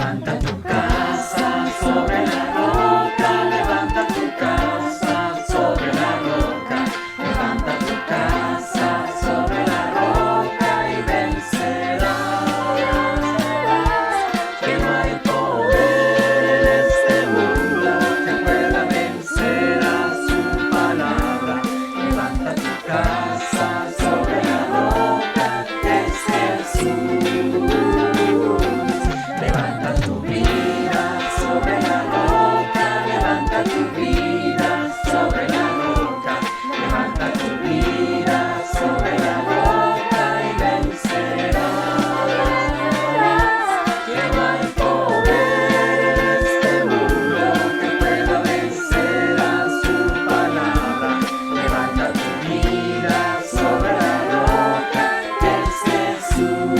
Levanta tu casa sobre la roca, levanta tu casa sobre la roca, levanta tu casa sobre la roca y vencerás. Que no hay poder en este mundo que pueda vencer a su palabra. Levanta tu casa sobre la roca, que es Jesús. Levanta tu vida sobre la roca, levanta tu vida sobre la roca, levanta tu vida sobre la roca y vencerás. Que no hay poder en este mundo que pueda vencer a su palabra. Levanta tu vida sobre la roca, que es Jesús.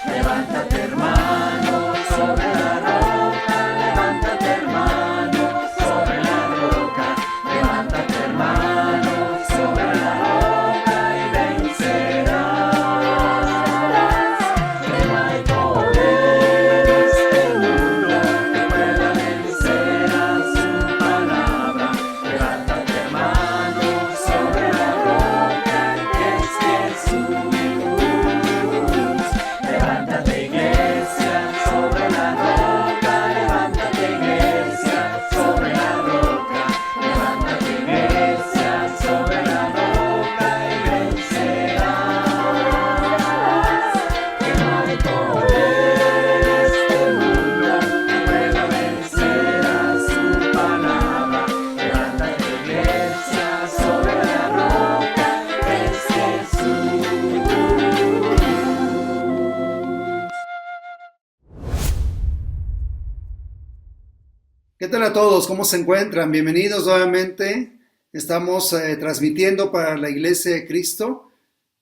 Levántate, hermano, sobre la roca, levántate, hermano, sobre la roca, levántate, hermano, sobre la roca y vencerás. Que no hay poder en este mundo que pueda vencer a su palabra. Levántate, hermano, sobre la roca, que es Jesús. Levántate, iglesia, sobre la roca, levántate, iglesia, sobre la roca, levántate, iglesia, sobre la roca y vencerás. Que no hay poder en este mundo que pueda vencer a su palabra. Levántate, iglesia, sobre la roca, que es Jesús. ¿Qué tal a todos? ¿Cómo se encuentran? Bienvenidos nuevamente. Estamos transmitiendo para la Iglesia de Cristo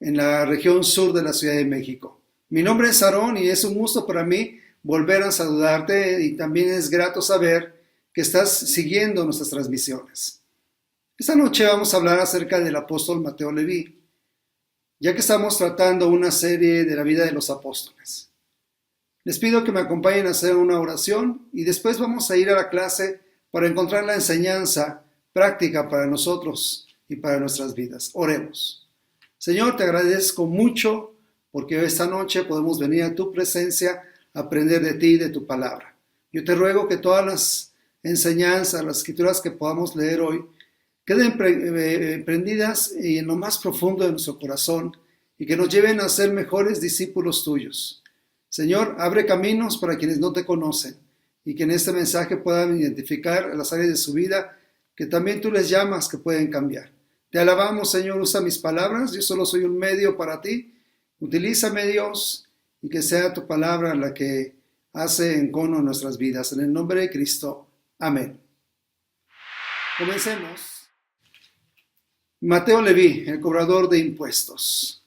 en la región sur de la Ciudad de México. Mi nombre es Aarón y es un gusto para mí volver a saludarte y también es grato saber que estás siguiendo nuestras transmisiones. Esta noche vamos a hablar acerca del apóstol Mateo Leví, ya que estamos tratando una serie de la vida de los apóstoles. Les pido que me acompañen a hacer una oración y después vamos a ir a la clase para encontrar la enseñanza práctica para nosotros y para nuestras vidas. Oremos. Señor, te agradezco mucho porque esta noche podemos venir a tu presencia a aprender de ti y de tu palabra. Yo te ruego que todas las enseñanzas, las escrituras que podamos leer hoy, queden prendidas y en lo más profundo de nuestro corazón y que nos lleven a ser mejores discípulos tuyos. Señor, abre caminos para quienes no te conocen y que en este mensaje puedan identificar las áreas de su vida que también tú les llamas que pueden cambiar. Te alabamos, Señor, usa mis palabras, yo solo soy un medio para ti. Utilízame, Dios, y que sea tu palabra la que hace encono en nuestras vidas. En el nombre de Cristo, amén. Comencemos. Mateo Leví, el cobrador de impuestos.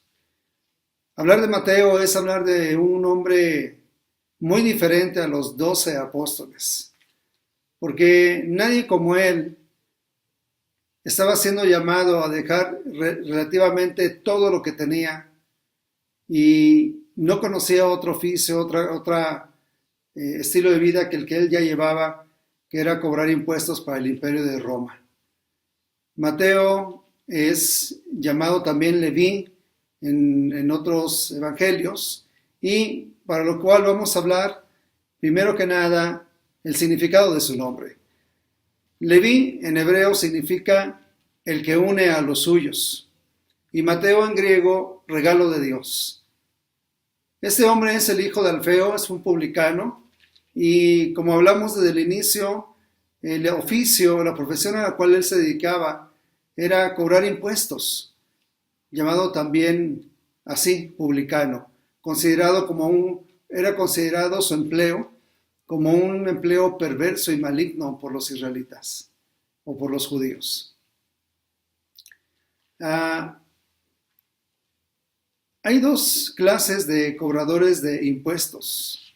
Hablar de Mateo es hablar de un hombre muy diferente a los 12 apóstoles, porque nadie como él estaba siendo llamado a dejar relativamente todo lo que tenía y no conocía otro oficio, otro estilo de vida que el que él ya llevaba, que era cobrar impuestos para el imperio de Roma. Mateo es llamado también Leví en otros evangelios, y para lo cual vamos a hablar primero que nada el significado de su nombre. Leví en hebreo significa el que une a los suyos y Mateo en griego regalo de Dios. Este hombre es el hijo de Alfeo, es un publicano y como hablamos desde el inicio, el oficio, la profesión a la cual él se dedicaba era cobrar impuestos, llamado también así, publicano, era considerado su empleo como un empleo perverso y maligno por los israelitas o por los judíos. Hay dos clases de cobradores de impuestos.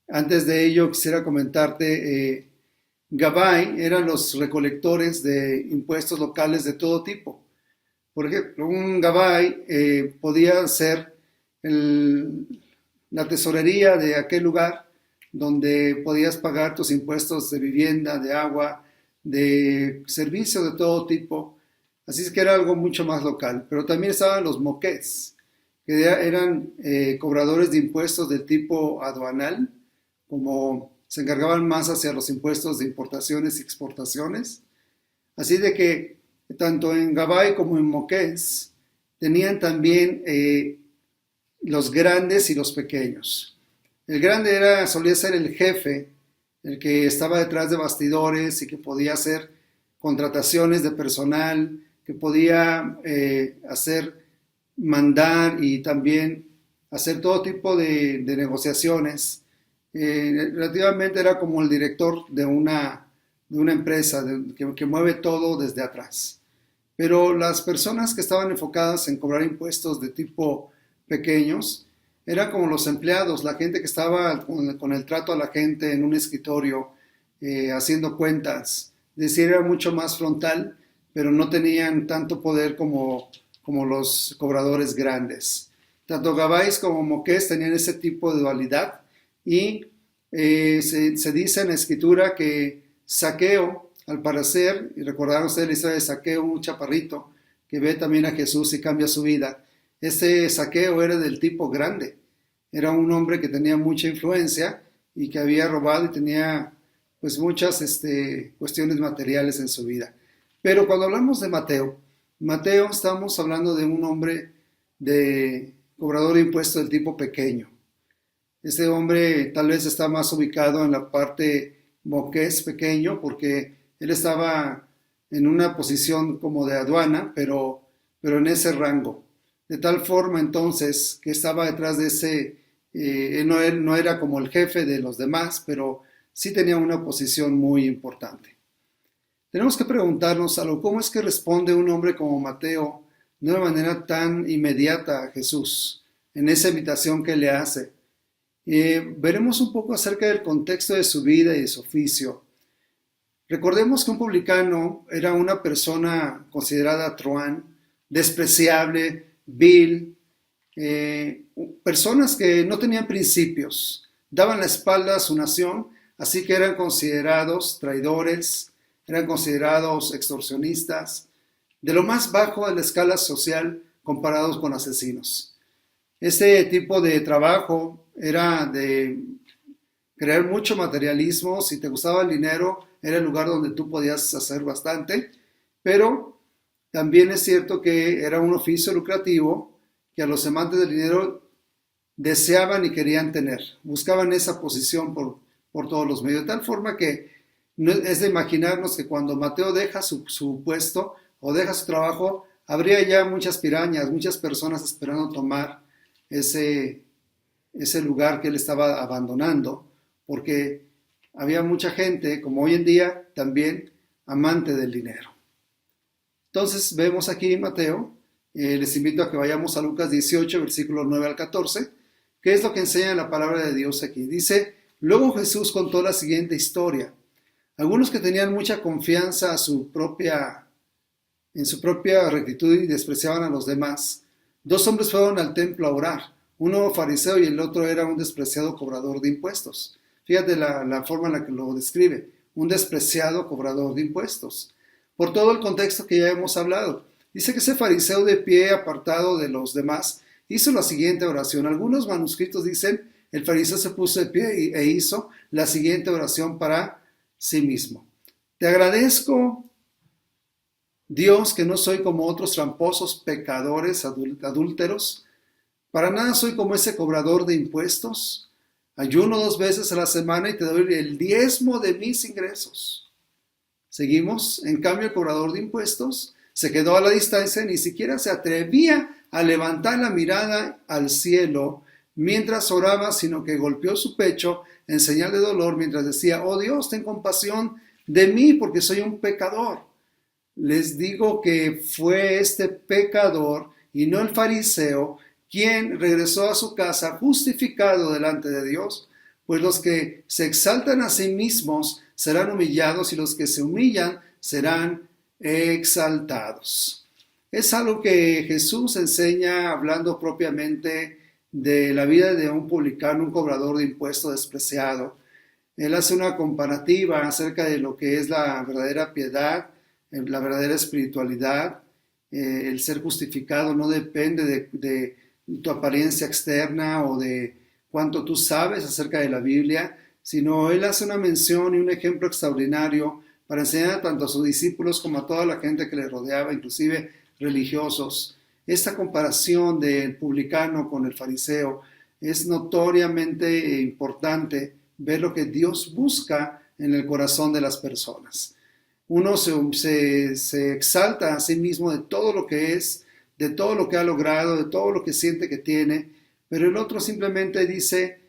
Antes de ello quisiera comentarte, Gabbai eran los recolectores de impuestos locales de todo tipo. Por ejemplo, un Gabbai podía ser la tesorería de aquel lugar donde podías pagar tus impuestos de vivienda, de agua, de servicios de todo tipo. Así es que era algo mucho más local. Pero también estaban los moquets, que eran cobradores de impuestos de tipo aduanal, como se encargaban más hacia los impuestos de importaciones y exportaciones. Así de que tanto en Gabay como en Moqués tenían también los grandes y los pequeños. El grande solía ser el jefe, el que estaba detrás de bastidores y que podía hacer contrataciones de personal, que podía mandar y también hacer todo tipo de negociaciones. Relativamente era como el director de una empresa que mueve todo desde atrás. Pero las personas que estaban enfocadas en cobrar impuestos de tipo pequeños eran como los empleados, la gente que estaba con el trato a la gente en un escritorio haciendo cuentas. Es decir, era mucho más frontal, pero no tenían tanto poder como los cobradores grandes. Tanto Gabáis como Moqués tenían ese tipo de dualidad y se dice en la escritura que Zaqueo, al parecer, y recordaron ustedes la historia de Zaqueo, un chaparrito que ve también a Jesús y cambia su vida. Ese Zaqueo era del tipo grande, era un hombre que tenía mucha influencia y que había robado y tenía pues muchas cuestiones materiales en su vida. Pero cuando hablamos de Mateo estamos hablando de un hombre de cobrador de impuestos del tipo pequeño. Este hombre tal vez está más ubicado en la parte moqués pequeño porque él estaba en una posición como de aduana, pero en ese rango. De tal forma entonces que estaba detrás de ese, él no era como el jefe de los demás, pero sí tenía una posición muy importante. Tenemos que preguntarnos algo, ¿cómo es que responde un hombre como Mateo de una manera tan inmediata a Jesús en esa invitación que le hace? Veremos un poco acerca del contexto de su vida y de su oficio. Recordemos que un publicano era una persona considerada truán, despreciable, vil, personas que no tenían principios, daban la espalda a su nación, así que eran considerados traidores, eran considerados extorsionistas, de lo más bajo de la escala social comparados con asesinos. Este tipo de trabajo era de crear mucho materialismo. Si te gustaba el dinero, era el lugar donde tú podías hacer bastante, pero también es cierto que era un oficio lucrativo que a los amantes del dinero deseaban y querían tener. Buscaban esa posición por todos los medios, de tal forma que no es de imaginarnos que cuando Mateo deja su puesto o deja su trabajo, habría ya muchas pirañas, muchas personas esperando tomar ese lugar que él estaba abandonando, porque había mucha gente, como hoy en día, también amante del dinero. Entonces vemos aquí en Mateo, les invito a que vayamos a Lucas 18, versículos 9 al 14, que es lo que enseña la palabra de Dios aquí. Dice, luego Jesús contó la siguiente historia. Algunos que tenían mucha confianza en su propia rectitud y despreciaban a los demás. Dos hombres fueron al templo a orar, uno fariseo y el otro era un despreciado cobrador de impuestos. Fíjate la forma en la que lo describe, un despreciado cobrador de impuestos. Por todo el contexto que ya hemos hablado. Dice que ese fariseo de pie, apartado de los demás, hizo la siguiente oración. Algunos manuscritos dicen, el fariseo se puso de pie e hizo la siguiente oración para sí mismo. Te agradezco, Dios, que no soy como otros tramposos, pecadores, adúlteros. Para nada soy como ese cobrador de impuestos. Ayuno 2 veces a la semana y te doy el diezmo de mis ingresos. Seguimos. En cambio, el cobrador de impuestos se quedó a la distancia, ni siquiera se atrevía a levantar la mirada al cielo mientras oraba, sino que golpeó su pecho en señal de dolor mientras decía, oh Dios, ten compasión de mí porque soy un pecador. Les digo que fue este pecador y no el fariseo quien regresó a su casa justificado delante de Dios, pues los que se exaltan a sí mismos serán humillados y los que se humillan serán exaltados. Es algo que Jesús enseña hablando propiamente de la vida de un publicano, un cobrador de impuestos despreciado. Él hace una comparativa acerca de lo que es la verdadera piedad, la verdadera espiritualidad. El ser justificado no depende de tu apariencia externa o de cuánto tú sabes acerca de la Biblia, sino él hace una mención y un ejemplo extraordinario para enseñar tanto a sus discípulos como a toda la gente que le rodeaba, inclusive religiosos. Esta comparación del publicano con el fariseo es notoriamente importante ver lo que Dios busca en el corazón de las personas. Uno se exalta a sí mismo de todo lo que es, de todo lo que ha logrado, de todo lo que siente que tiene, pero el otro simplemente dice,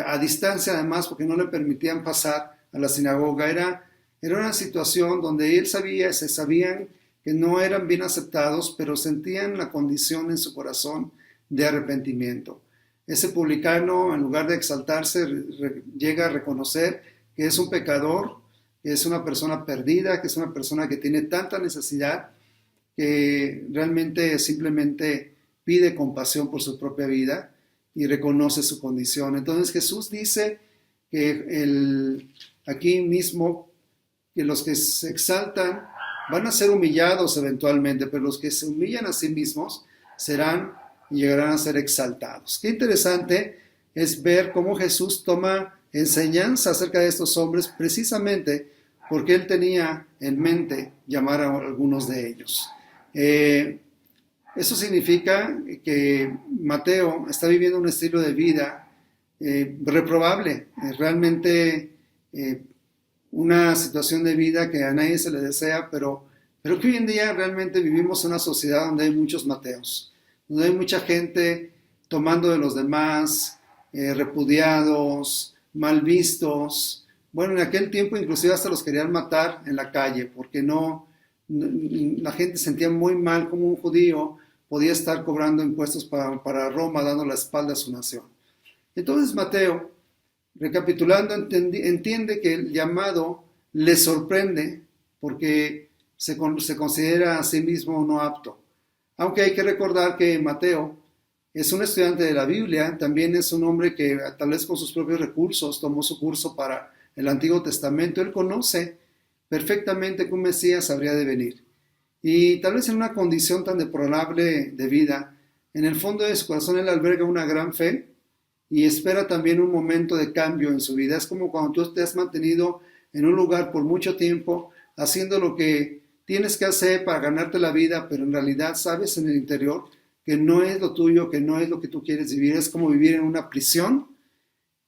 a distancia además, porque no le permitían pasar a la sinagoga, era una situación donde él se sabían que no eran bien aceptados, pero sentían la condición en su corazón de arrepentimiento. Ese publicano, en lugar de exaltarse, llega a reconocer que es un pecador, que es una persona perdida, que es una persona que tiene tanta necesidad que realmente simplemente pide compasión por su propia vida y reconoce su condición. Entonces Jesús dice que aquí mismo que los que se exaltan van a ser humillados eventualmente, pero los que se humillan a sí mismos serán y llegarán a ser exaltados. Qué interesante es ver cómo Jesús toma enseñanza acerca de estos hombres precisamente porque él tenía en mente llamar a algunos de ellos. Eso significa que Mateo está viviendo un estilo de vida reprobable, realmente una situación de vida que a nadie se le desea, pero que hoy en día realmente vivimos en una sociedad donde hay muchos Mateos, donde hay mucha gente tomando de los demás, repudiados, mal vistos. Bueno, en aquel tiempo inclusive hasta los querían matar en la calle, porque la gente sentía muy mal como un judío podía estar cobrando impuestos para Roma, dando la espalda a su nación. Entonces Mateo, recapitulando, entiende que el llamado le sorprende porque se considera a sí mismo no apto. Aunque hay que recordar que Mateo es un estudiante de la Biblia, también es un hombre que tal vez con sus propios recursos tomó su curso para el Antiguo Testamento. Él conoce perfectamente que un Mesías habría de venir. Y tal vez en una condición tan deplorable de vida, en el fondo de su corazón él alberga una gran fe y espera también un momento de cambio en su vida. Es como cuando tú te has mantenido en un lugar por mucho tiempo, haciendo lo que tienes que hacer para ganarte la vida, pero en realidad sabes en el interior que no es lo tuyo, que no es lo que tú quieres vivir. Es como vivir en una prisión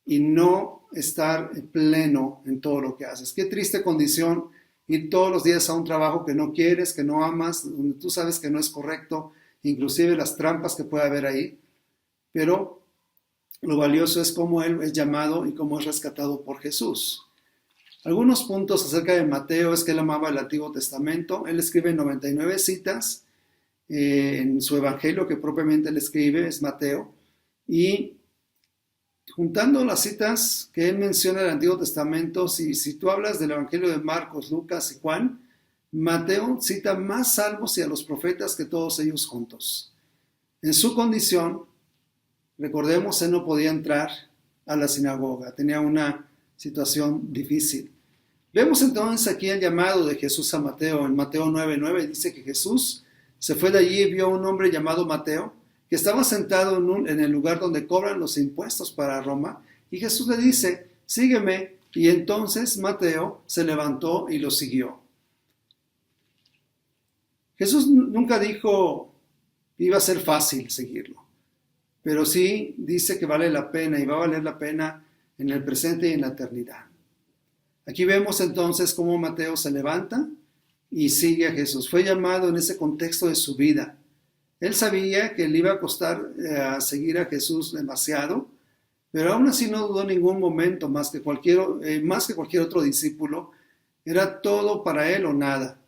y no estar pleno en todo lo que haces. Qué triste condición ir todos los días a un trabajo que no quieres, que no amas, donde tú sabes que no es correcto, inclusive las trampas que puede haber ahí. Pero lo valioso es cómo él es llamado y cómo es rescatado por Jesús. Algunos puntos acerca de Mateo es que él amaba el Antiguo Testamento. Él escribe 99 citas en su evangelio que propiamente él escribe, es Mateo. Y juntando las citas que él menciona del Antiguo Testamento, si tú hablas del Evangelio de Marcos, Lucas y Juan, Mateo cita más salmos y a los profetas que todos ellos juntos. En su condición, recordemos, él no podía entrar a la sinagoga, tenía una situación difícil. Vemos entonces aquí el llamado de Jesús a Mateo. En Mateo 9:9 dice que Jesús se fue de allí y vio a un hombre llamado Mateo, que estaba sentado en el lugar donde cobran los impuestos para Roma, y Jesús le dice, sígueme, y entonces Mateo se levantó y lo siguió. Jesús nunca dijo que iba a ser fácil seguirlo, pero sí dice que vale la pena y va a valer la pena en el presente y en la eternidad. Aquí vemos entonces cómo Mateo se levanta y sigue a Jesús. Fue llamado en ese contexto de su vida. Él sabía que le iba a costar seguir a Jesús demasiado, pero aún así no dudó en ningún momento, más que cualquier otro discípulo. Era todo para él o nada.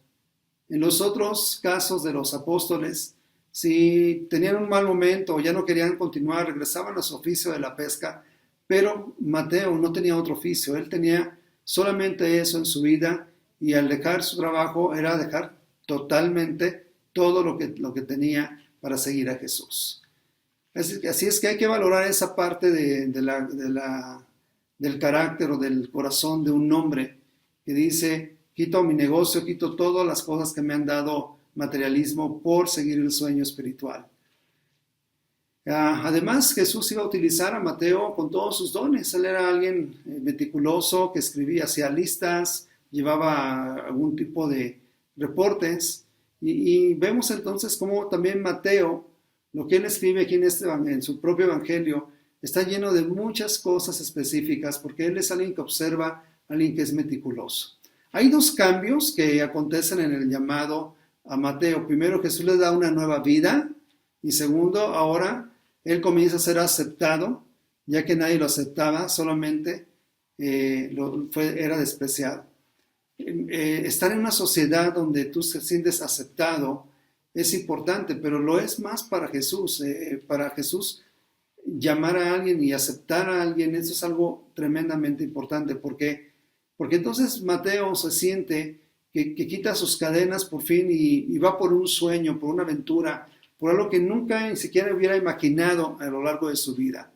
En los otros casos de los apóstoles, si tenían un mal momento o ya no querían continuar, regresaban a su oficio de la pesca, pero Mateo no tenía otro oficio. Él tenía solamente eso en su vida y al dejar su trabajo era dejar totalmente todo lo que tenía para seguir a Jesús. Así es que hay que valorar esa parte del carácter o del corazón de un hombre que dice, quito mi negocio, quito todas las cosas que me han dado materialismo por seguir el sueño espiritual. Además, Jesús iba a utilizar a Mateo con todos sus dones. Él era alguien meticuloso que escribía, hacía listas, llevaba algún tipo de reportes. Y vemos entonces cómo también Mateo, lo que él escribe aquí en su propio evangelio, está lleno de muchas cosas específicas, porque él es alguien que observa, alguien que es meticuloso. Hay dos cambios que acontecen en el llamado a Mateo. Primero, Jesús le da una nueva vida, y segundo, ahora él comienza a ser aceptado, ya que nadie lo aceptaba, solamente era despreciado. Estar en una sociedad donde tú te sientes aceptado es importante, pero lo es más para Jesús. Para Jesús, llamar a alguien y aceptar a alguien, eso es algo tremendamente importante, porque entonces Mateo se siente que quita sus cadenas por fin y va por un sueño, por una aventura, por algo que nunca ni siquiera hubiera imaginado a lo largo de su vida.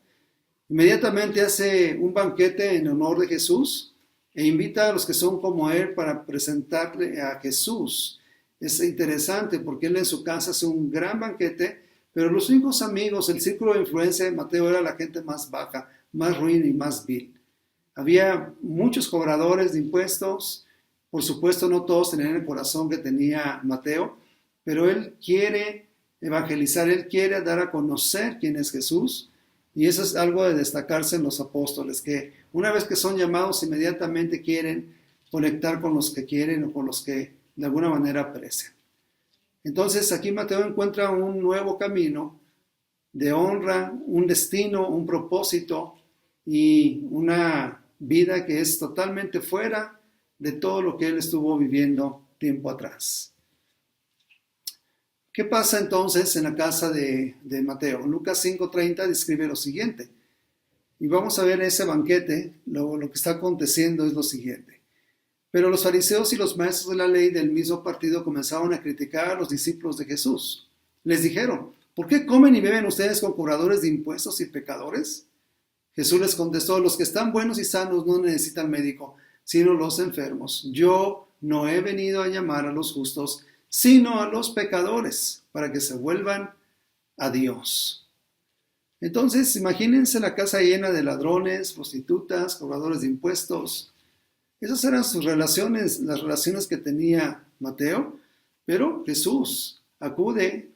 Inmediatamente hace un banquete en honor de Jesús e invita a los que son como él para presentarle a Jesús. Es interesante porque él en su casa hace un gran banquete, pero los únicos amigos, el círculo de influencia de Mateo era la gente más baja, más ruin y más vil. Había muchos cobradores de impuestos, por supuesto no todos tenían el corazón que tenía Mateo, pero él quiere evangelizar, él quiere dar a conocer quién es Jesús, y eso es algo de destacarse en los apóstoles, que una vez que son llamados inmediatamente quieren conectar con los que quieren o con los que de alguna manera aprecian. Entonces aquí Mateo encuentra un nuevo camino de honra, un destino, un propósito y una vida que es totalmente fuera de todo lo que él estuvo viviendo tiempo atrás. ¿Qué pasa entonces en la casa de Mateo? Lucas 5:30 describe lo siguiente. Y vamos a ver ese banquete, lo que está aconteciendo es lo siguiente. Pero los fariseos y los maestros de la ley del mismo partido comenzaron a criticar a los discípulos de Jesús. Les dijeron, ¿por qué comen y beben ustedes con cobradores de impuestos y pecadores? Jesús les contestó, los que están buenos y sanos no necesitan médico, sino los enfermos. Yo no he venido a llamar a los justos, sino a los pecadores, para que se vuelvan a Dios. Entonces, imagínense la casa llena de ladrones, prostitutas, cobradores de impuestos. Esas eran sus relaciones, las relaciones que tenía Mateo, pero Jesús acude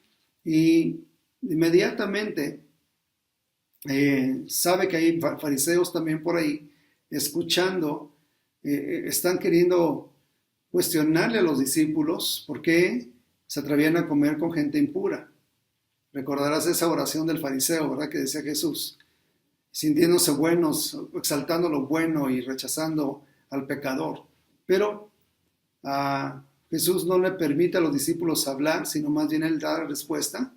y inmediatamente sabe que hay fariseos también por ahí, escuchando, están queriendo cuestionarle a los discípulos por qué se atrevían a comer con gente impura. Recordarás esa oración del fariseo, ¿verdad? Que decía Jesús, sintiéndose buenos, exaltando lo bueno y rechazando al pecador. Pero a Jesús no le permite a los discípulos hablar, sino más bien él da la respuesta.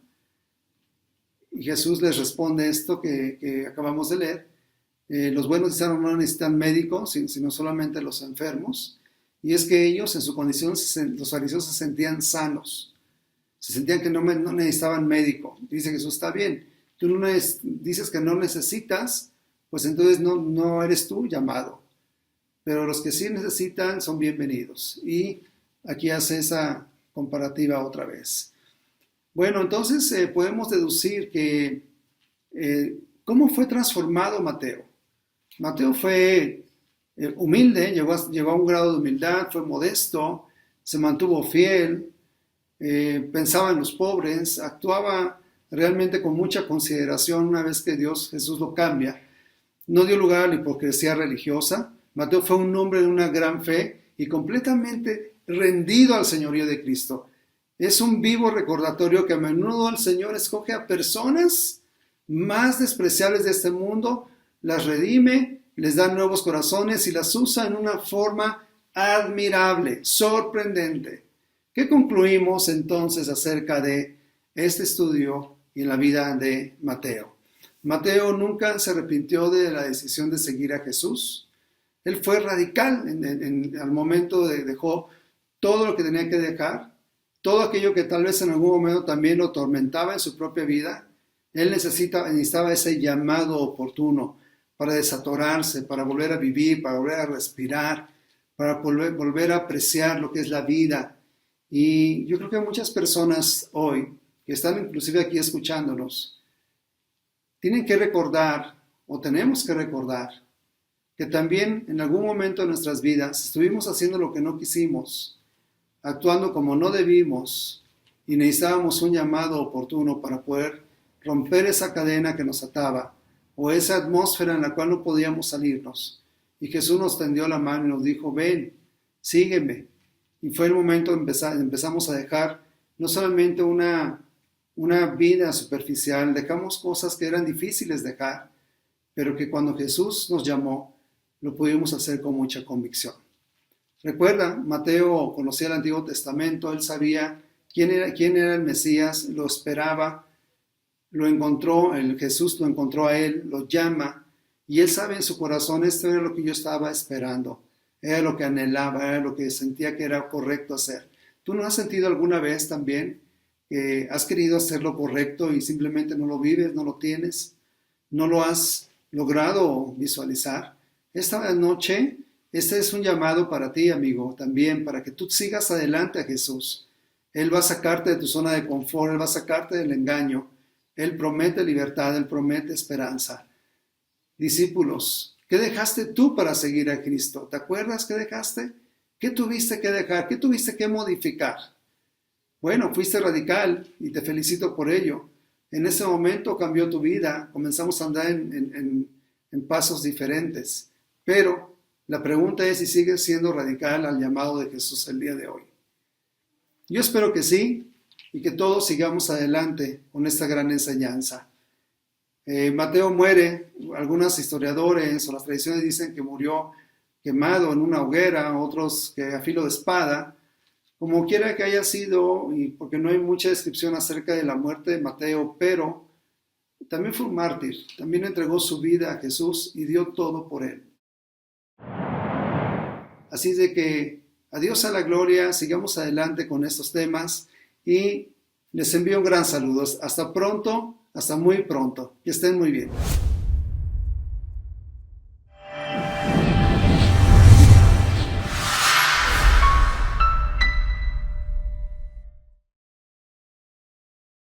Y Jesús les responde esto que acabamos de leer. Los buenos no necesitan médicos, sino solamente los enfermos. Y es que ellos en su condición, los fariseos se sentían sanos, se sentían que no necesitaban médico. Dice Jesús, está bien, tú no dices que no necesitas, pues entonces no eres tú llamado. Pero los que sí necesitan son bienvenidos. Y aquí hace esa comparativa otra vez. Bueno, entonces podemos deducir que ¿cómo fue transformado Mateo? Mateo fue humilde, llegó a un grado de humildad, fue modesto, se mantuvo fiel, pensaba en los pobres, actuaba realmente con mucha consideración una vez que Jesús lo cambia. No dio lugar a la hipocresía religiosa. Mateo fue un hombre de una gran fe y completamente rendido al señorío de Cristo. Es un vivo recordatorio que a menudo el Señor escoge a personas más despreciables de este mundo, las redime, les da nuevos corazones y las usa en una forma admirable, sorprendente. ¿Qué concluimos entonces acerca de este estudio y en la vida de Mateo? Mateo nunca se arrepintió de la decisión de seguir a Jesús. Él fue radical al momento dejó todo lo que tenía que dejar, todo aquello que tal vez en algún momento también lo atormentaba en su propia vida. Él necesitaba ese llamado oportuno para desatorarse, para volver a vivir, para volver a respirar, para volver a apreciar lo que es la vida. Y yo creo que muchas personas hoy, que están inclusive aquí escuchándonos, tienen que recordar, o tenemos que recordar, que también en algún momento de nuestras vidas estuvimos haciendo lo que no quisimos, actuando como no debimos, y necesitábamos un llamado oportuno para poder romper esa cadena que nos ataba, o esa atmósfera en la cual no podíamos salirnos. Y Jesús nos tendió la mano y nos dijo, ven, sígueme. Y fue el momento empezamos a dejar no solamente una vida superficial, dejamos cosas que eran difíciles dejar, pero que cuando Jesús nos llamó, lo pudimos hacer con mucha convicción. Recuerda, Mateo conocía el Antiguo Testamento, él sabía quién era el Mesías, lo esperaba, lo encontró, Jesús lo encontró a él, lo llama, y él sabe en su corazón, esto era lo que yo estaba esperando, era lo que anhelaba, era lo que sentía que era correcto hacer. ¿Tú no has sentido alguna vez también que has querido hacer lo correcto y simplemente no lo vives, no lo tienes, no lo has logrado visualizar? Esta noche, este es un llamado para ti, amigo, también, para que tú sigas adelante a Jesús. Él va a sacarte de tu zona de confort, Él va a sacarte del engaño. Él promete libertad, Él promete esperanza. Discípulos, ¿qué dejaste tú para seguir a Cristo? ¿Te acuerdas qué dejaste? ¿Qué tuviste que dejar? ¿Qué tuviste que modificar? Bueno, fuiste radical y te felicito por ello. En ese momento cambió tu vida, comenzamos a andar en pasos diferentes. Pero la pregunta es si sigues siendo radical al llamado de Jesús el día de hoy. Yo espero que sí, y que todos sigamos adelante con esta gran enseñanza. Mateo muere, algunos historiadores o las tradiciones dicen que murió quemado en una hoguera, otros que a filo de espada. Como quiera que haya sido, y porque no hay mucha descripción acerca de la muerte de Mateo, pero también fue un mártir, también entregó su vida a Jesús y dio todo por él. Así de que a Dios a la gloria, sigamos adelante con estos temas y les envío un gran saludo. Hasta pronto, hasta muy pronto. Que estén muy bien.